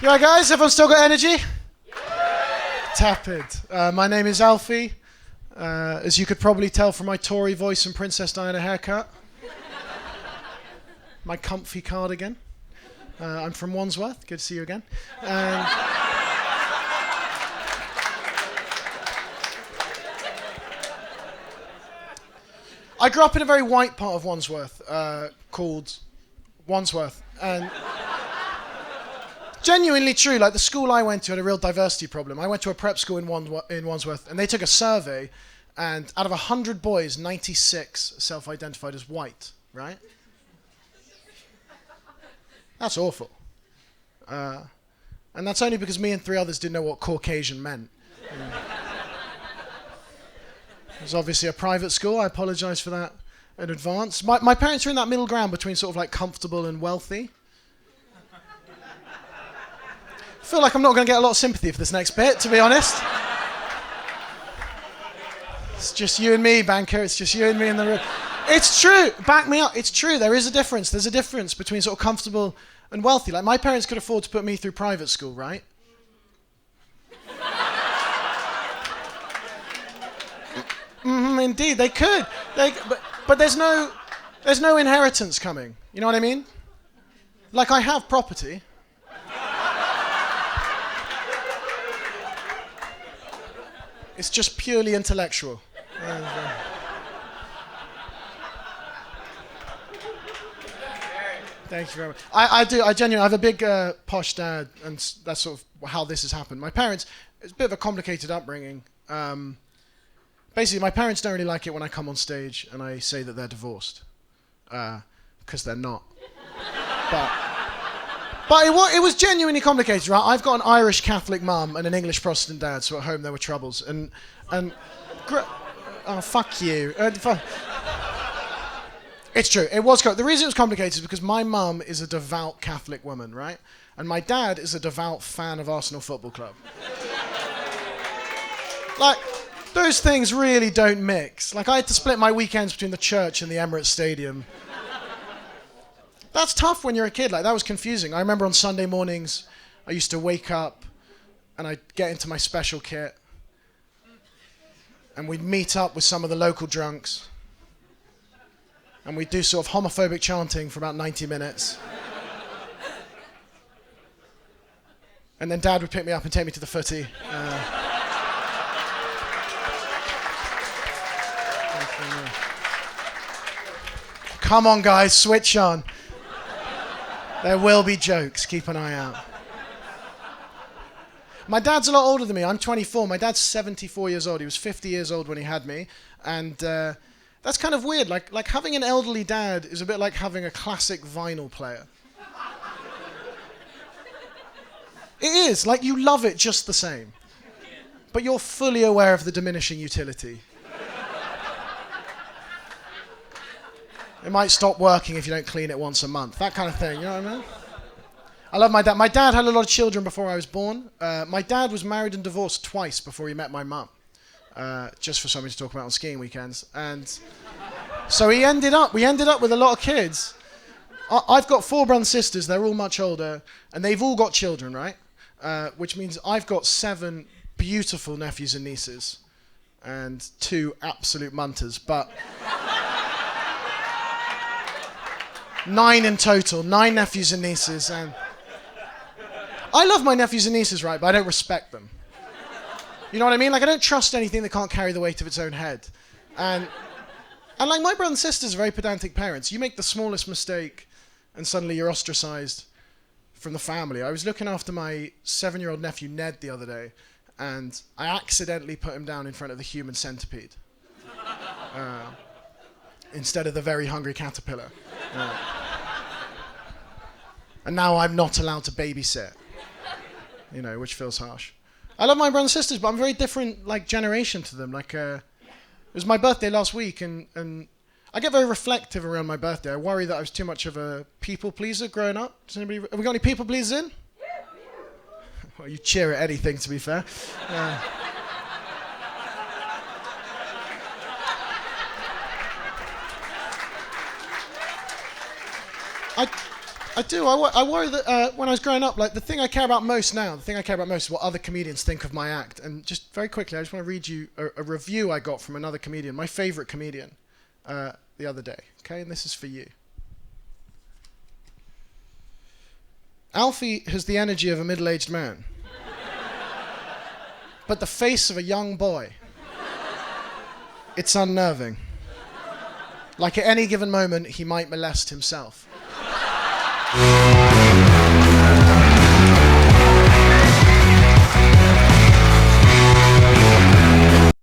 You alright, guys? Everyone still got energy? Tepid. My name is Alfie. As you could probably tell from my Tory voice and Princess Diana haircut. My comfy cardigan. I'm from Wandsworth. Good to see you again. I grew up in a very white part of Wandsworth called Wandsworth. And genuinely true, like the school I went to had a real diversity problem. I went to a prep school in Wandsworth, and they took a survey, and out of 100 boys, 96 self-identified as white, right? That's awful. And that's only because me and 3 others didn't know what Caucasian meant. It was obviously a private school. I apologise for that in advance. My parents are in that middle ground between sort of like comfortable and wealthy. I feel like I'm not going to get a lot of sympathy for this next bit, to be honest. It's just you and me, banker. It's just you and me in the room. It's true. Back me up. It's true. There is a difference. There's a difference between sort of comfortable and wealthy. Like, my parents could afford to put me through private school, right? Indeed, they could. But there's no inheritance coming. You know what I mean? Like, I have property. It's just purely intellectual. Thank you very much. I genuinely have a big posh dad, and that's sort of how this has happened. My parents, it's a bit of a complicated upbringing. Basically, my parents don't really like it when I come on stage and I say that they're divorced, because they're not. But it was genuinely complicated, right? I've got an Irish Catholic mum and an English Protestant dad, so at home there were troubles. Oh, fuck you. It's true. It was the reason it was complicated is because my mum is a devout Catholic woman, right? And my dad is a devout fan of Arsenal Football Club. Like, those things really don't mix. Like, I had to split my weekends between the church and the Emirates Stadium. That's tough when you're a kid. Like, that was confusing. I remember on Sunday mornings, I used to wake up and I'd get into my special kit and we'd meet up with some of the local drunks and we'd do sort of homophobic chanting for about 90 minutes. And then Dad would pick me up and take me to the footy. Come on, guys, switch on. There will be jokes. Keep an eye out. My dad's a lot older than me. I'm 24. My dad's 74 years old. He was 50 years old when he had me. And that's kind of weird. Like having an elderly dad is a bit like having a classic vinyl player. It is. Like, you love it just the same. But you're fully aware of the diminishing utility. It might stop working if you don't clean it once a month. That kind of thing, you know what I mean? I love my dad. My dad had a lot of children before I was born. My dad was married and divorced twice before he met my mum. Just for something to talk about on skiing weekends. And so we ended up with a lot of kids. I've got 4 brothers and sisters. They're all much older. And they've all got children, right? Which means I've got 7 beautiful nephews and nieces. And 2 absolute munters. But 9 in total, 9 nephews and nieces, and I love my nephews and nieces, right, but I don't respect them. You know what I mean? Like, I don't trust anything that can't carry the weight of its own head. And like, my brother and sisters are very pedantic parents. You make the smallest mistake and suddenly you're ostracized from the family. I was looking after my 7-year-old nephew Ned the other day, and I accidentally put him down in front of the human centipede. Instead of the very hungry caterpillar. And now I'm not allowed to babysit, you know, which feels harsh. I love my brothers and sisters, but I'm a very different, like, generation to them. Like, it was my birthday last week, and I get very reflective around my birthday. I worry that I was too much of a people pleaser growing up. Have we got any people pleasers in? Well, you cheer at anything, to be fair. I do. I worry that when I was growing up, like the thing I care about most is what other comedians think of my act. And just very quickly, I just want to read you a review I got from another comedian, my favorite comedian, the other day. Okay, and this is for you. Alfie has the energy of a middle-aged man, but the face of a young boy. It's unnerving. Like at any given moment, he might molest himself.